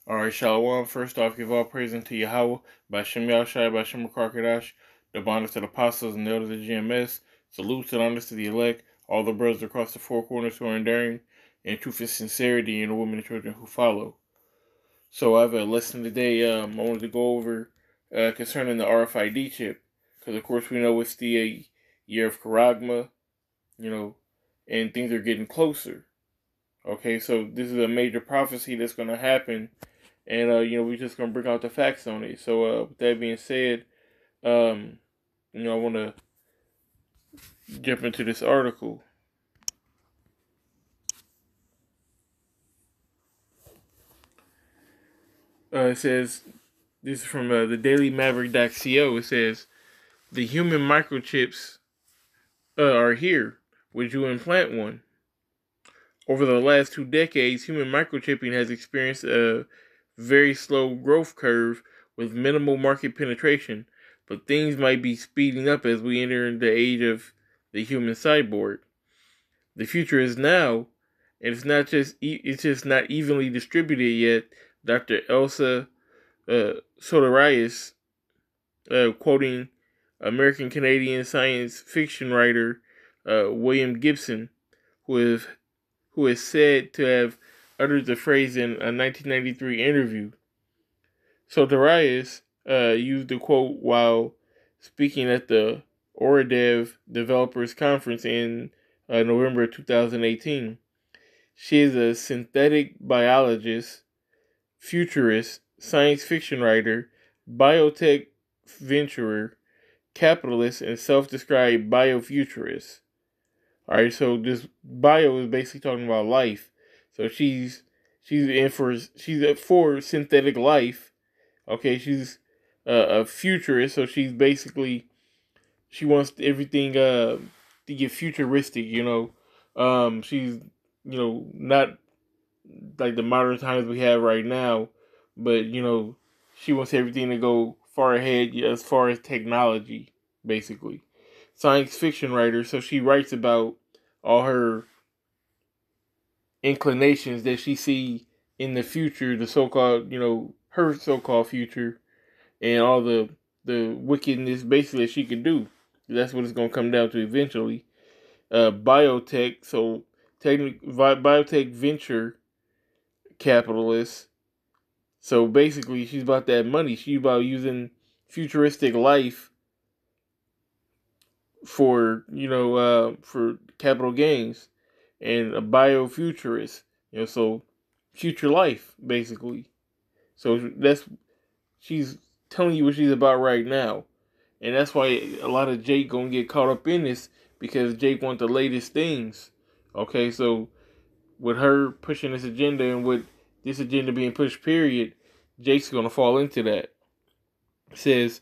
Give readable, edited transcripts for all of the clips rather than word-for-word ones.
Alright, Shalom. First off, give all praise unto Yahweh, by Shem Yahushai, by Shem Karkadash, the bonders to the apostles and the elders of GMS. Salutes and honors to the elect, all the brothers across the four corners who are enduring, in truth and sincerity, and the women and children who follow. So I have a lesson today I wanted to go over concerning the RFID chip, because of course we know it's the year of Karagma, and things are getting closer. Okay, so this is a major prophecy that's going to happen. And, we're just going to bring out the facts on it. So, with that being said, I want to jump into this article. It says, this is from the Daily Maverick.co. It says, the human microchips are here. Would you implant one? Over the last 2 decades, human microchipping has experienced a very slow growth curve with minimal market penetration, but things might be speeding up as we enter the age of the human cyborg. The future is now, and it's just not evenly distributed yet. Dr. Elsa Soterias, quoting American-Canadian science fiction writer William Gibson, who is said to have uttered the phrase in a 1993 interview. Soterias used the quote while speaking at the Oradev Developers Conference in November 2018. She is a synthetic biologist, futurist, science fiction writer, biotech venturer, capitalist, and self-described biofuturist. Alright, so this bio is basically talking about life. So she's for synthetic life. Okay, she's a futurist, so she wants everything to get futuristic, she's not like the modern times we have right now, but she wants everything to go far ahead as far as technology, basically. Science fiction writer, so she writes about all her inclinations that she see in the future, the so-called, her so-called future, and all the wickedness basically that she could do. That's what it's going to come down to eventually. Biotech, so biotech venture capitalist. So basically she's about that money. She's about using futuristic life for capital gains, and a biofuturist, so future life basically. So she's telling you what she's about right now, and that's why a lot of Jake gonna get caught up in this, because Jake wants the latest things. Okay, so with her pushing this agenda and with this agenda being pushed, period, Jake's gonna fall into that. It says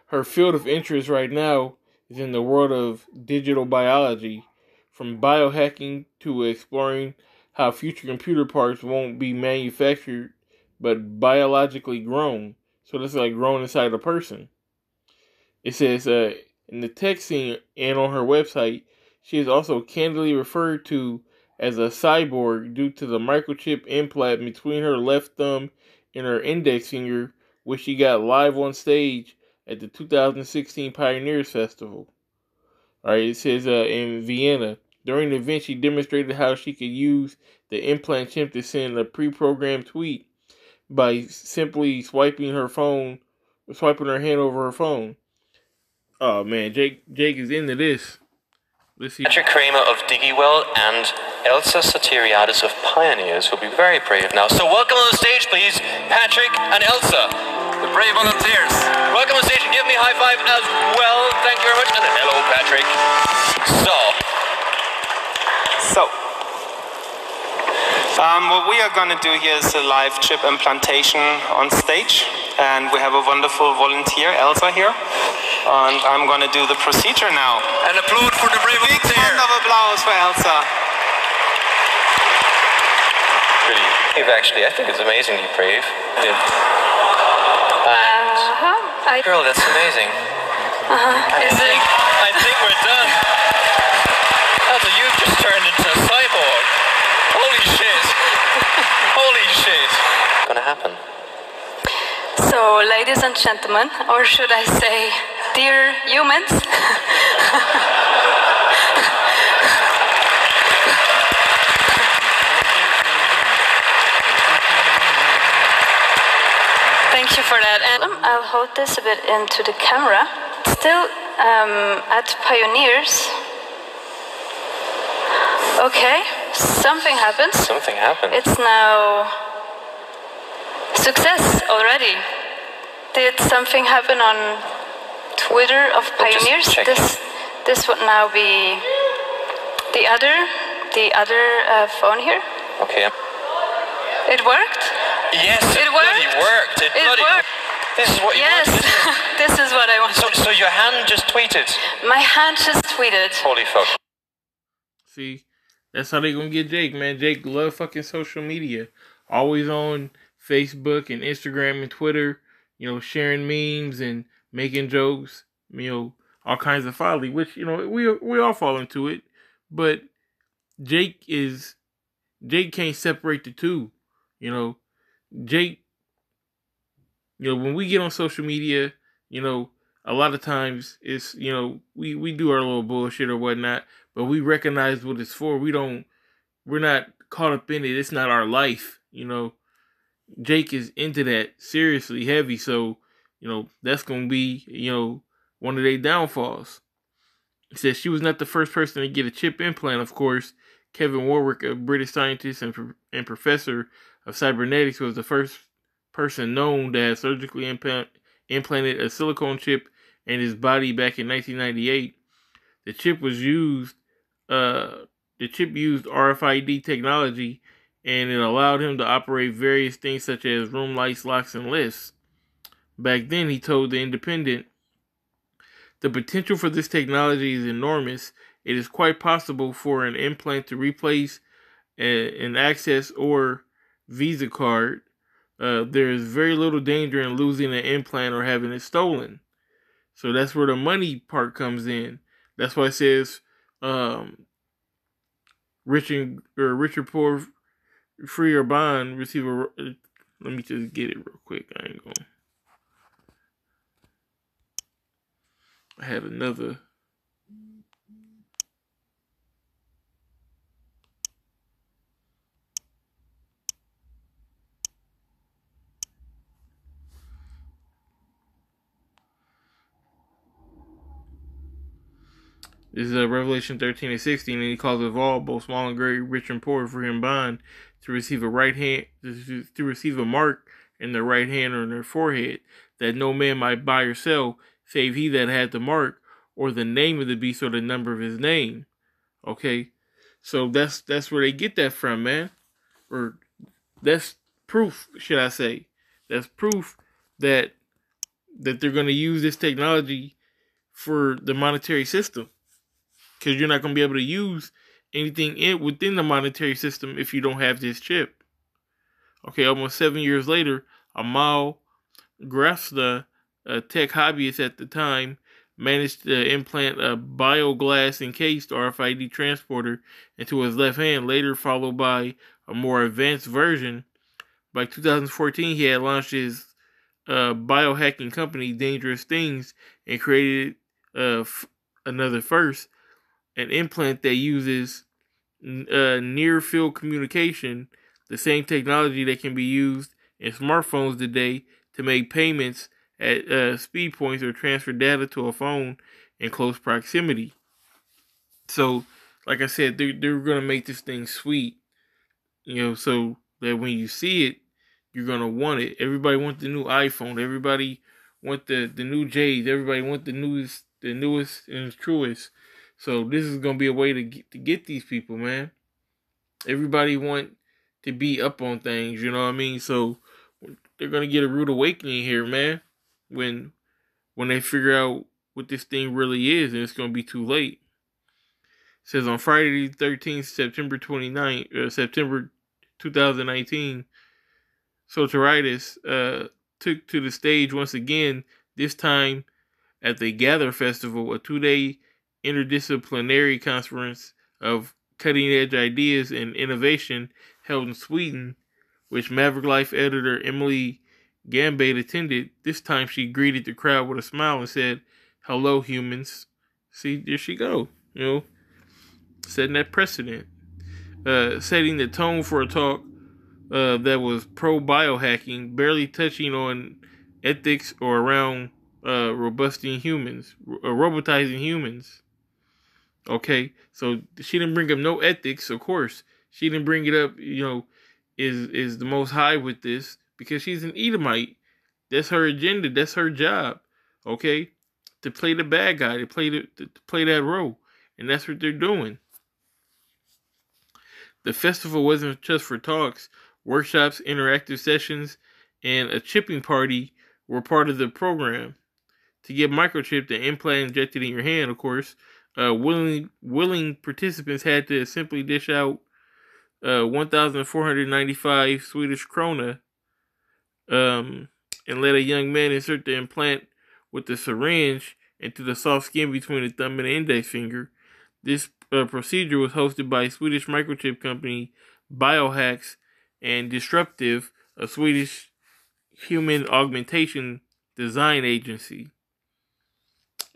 her field of interest right now is in the world of digital biology, from biohacking to exploring how future computer parts won't be manufactured but biologically grown. So that's like grown inside a person. It says in the tech scene and on her website, she is also candidly referred to as a cyborg due to the microchip implant between her left thumb and her index finger, which she got live on stage at the 2016 Pioneers Festival. Alright, it says in Vienna, during the event, she demonstrated how she could use the implant chip to send a pre-programmed tweet by simply swiping her hand over her phone. Oh man, Jake is into this. Let's see. Patrick Kramer of Diggy-Well and Elsa Soteriadis of Pioneers will be very brave now. So welcome on the stage, please, Patrick and Elsa, the brave volunteers. Welcome on the stage and give me a high five as well. Thank you very much. And hello, Patrick. What we are going to do here is a live chip implantation on stage, and we have a wonderful volunteer, Elsa, here, and I'm going to do the procedure now. And applaud for the brave volunteer. Big round of applause for Elsa. Really brave, actually. I think it's amazingly brave. And girl, that's amazing. I think we're done. Elsa, you've just turned into a cyborg. Holy shit. Holy shit. What's gonna happen? So, ladies and gentlemen, or should I say, dear humans, thank you for that. And I'll hold this a bit into the camera. Still at Pioneers. Okay, something happened. Something happened. It's now success already. Did something happen on Twitter of Pioneers? This would now be the other phone here. Okay. It worked? Yes, it bloody worked. It bloody worked. This is what you wanted. This is what I wanted. So your hand just tweeted? My hand just tweeted. Holy fuck. See, that's how they gonna get Jake, man. Jake love fucking social media. Always on Facebook and Instagram and Twitter, you know, sharing memes and making jokes, you know, all kinds of folly, which, you know, we all fall into it. But Jake can't separate the two. You know, Jake, you know, when we get on social media, you know, a lot of times it's, you know, we do our little bullshit or whatnot, but we recognize what it's for. We're not caught up in it. It's not our life, you know. Jake is into that seriously heavy, so, you know, that's going to be, you know, one of their downfalls. He says she was not the first person to get a chip implant, of course. Kevin Warwick, a British scientist and professor of cybernetics, was the first person known to have surgically implanted a silicone chip in his body back in 1998. The chip used RFID technology, and it allowed him to operate various things such as room lights, locks, and lifts. Back then, he told The Independent, "The potential for this technology is enormous. It is quite possible for an implant to replace an Access or Visa card. There is very little danger in losing an implant or having it stolen." So that's where the money part comes in. That's why it says rich or poor, free or bond, receive a... Let me just get it real quick. I have another... This is Revelation 13 and 16, and he calls it all, both small and great, rich and poor, free and bond, to receive a mark in their right hand or in their forehead, that no man might buy or sell, save he that had the mark, or the name of the beast, or the number of his name. Okay, so that's where they get that from, man. Or that's proof, should I say? That's proof that they're going to use this technology for the monetary system. Because you're not going to be able to use anything within the monetary system if you don't have this chip. Okay, almost 7 years later, Amal Grafsta, a tech hobbyist at the time, managed to implant a bioglass encased RFID transporter into his left hand, later followed by a more advanced version. By 2014, he had launched his biohacking company, Dangerous Things, and created another first, an implant that uses near-field communication, the same technology that can be used in smartphones today to make payments at speed points or transfer data to a phone in close proximity. So, like I said, they're going to make this thing sweet, you know, so that when you see it, you're going to want it. Everybody wants the new iPhone. Everybody want the new J's. Everybody want the newest and truest. So this is gonna be a way to get these people, man. Everybody want to be up on things, you know what I mean? So they're gonna get a rude awakening here, man. When they figure out what this thing really is, and it's gonna be too late. It says on Friday the 13th, September 2019, Soteritis took to the stage once again. This time at the Gather Festival, a 2-day interdisciplinary conference of cutting-edge ideas and innovation held in Sweden, which Maverick Life editor Emily Gambate attended. This time she greeted the crowd with a smile and said, "Hello, humans." See, there she go. Setting that precedent. Setting the tone for a talk that was pro-biohacking, barely touching on ethics or around robotizing humans. Okay, so she didn't bring up no ethics, of course. She didn't bring it up, is the Most High with this, because she's an Edomite. That's her agenda. That's her job. Okay, to play the bad guy, to play that role, and that's what they're doing. The festival wasn't just for talks. Workshops, interactive sessions, and a chipping party were part of the program. To get microchipped, the implant injected in your hand, of course, willing participants had to simply dish out 1,495 Swedish krona, and let a young man insert the implant with the syringe into the soft skin between the thumb and the index finger. This procedure was hosted by Swedish microchip company Biohacks and Disruptive, a Swedish human augmentation design agency.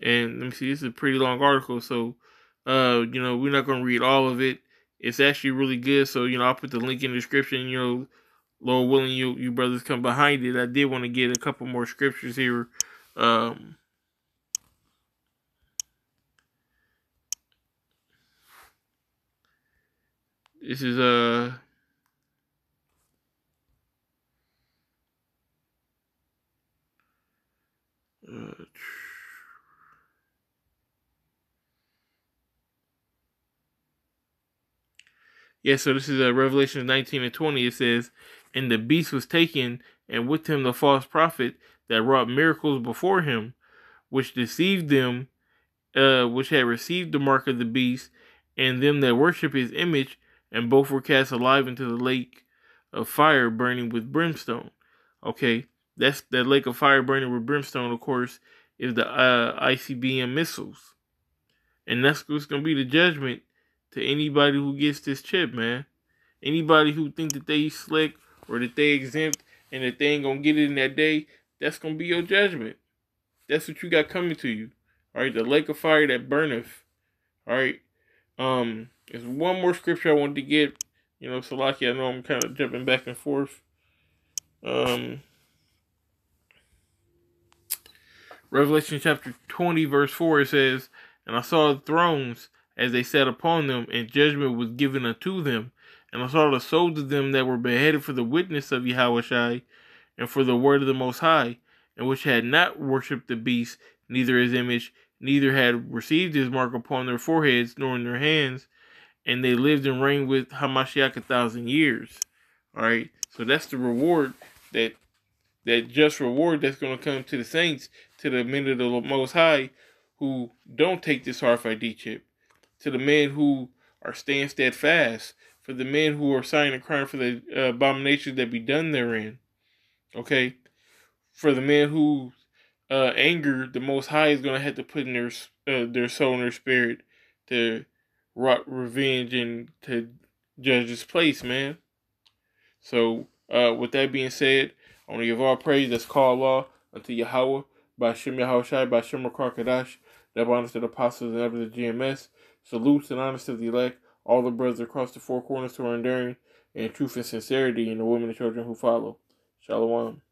And let me see, this is a pretty long article, so we're not going to read all of it. It's actually really good, so I'll put the link in the description. Lord willing, you brothers come behind it. I did want to get a couple more scriptures here. This is so this is Revelation 19 and 20. It says, "And the beast was taken, and with him the false prophet that wrought miracles before him, which deceived them, which had received the mark of the beast, and them that worship his image, and both were cast alive into the lake of fire burning with brimstone." Okay, that's that lake of fire burning with brimstone, of course, is the ICBM missiles. And that's what's going to be the judgment to anybody who gets this chip, man. Anybody who think that they slick or that they exempt and that they ain't going to get it in that day, that's going to be your judgment. That's what you got coming to you. All right, the lake of fire that burneth. All right. There's one more scripture I wanted to get. Salaki, I know I'm kind of jumping back and forth. Revelation chapter 20, verse 4, it says, "And I saw thrones as they sat upon them, and judgment was given unto them. And I saw the souls of them that were beheaded for the witness of Yahushua, and for the word of the Most High, and which had not worshipped the beast, neither his image, neither had received his mark upon their foreheads, nor in their hands. And they lived and reigned with Hamashiach 1,000 years." All right, so that's the reward, that just reward that's going to come to the saints, to the men of the Most High, who don't take this RFID chip, to the men who are staying steadfast, for the men who are sighing and crying for the abominations that be done therein. Okay, for the men who anger the Most High is going to have to put in their soul and their spirit to wrought revenge and to judge this place, man. So, with that being said, I want to give all praise that's called law unto Yahweh, by Shem Yahushai, by Shem Kadash, that honors to the apostles and ever the GMS. Salutes and honors to the elect, all the brothers across the four corners who are enduring in truth and sincerity, and the women and children who follow. Shalom.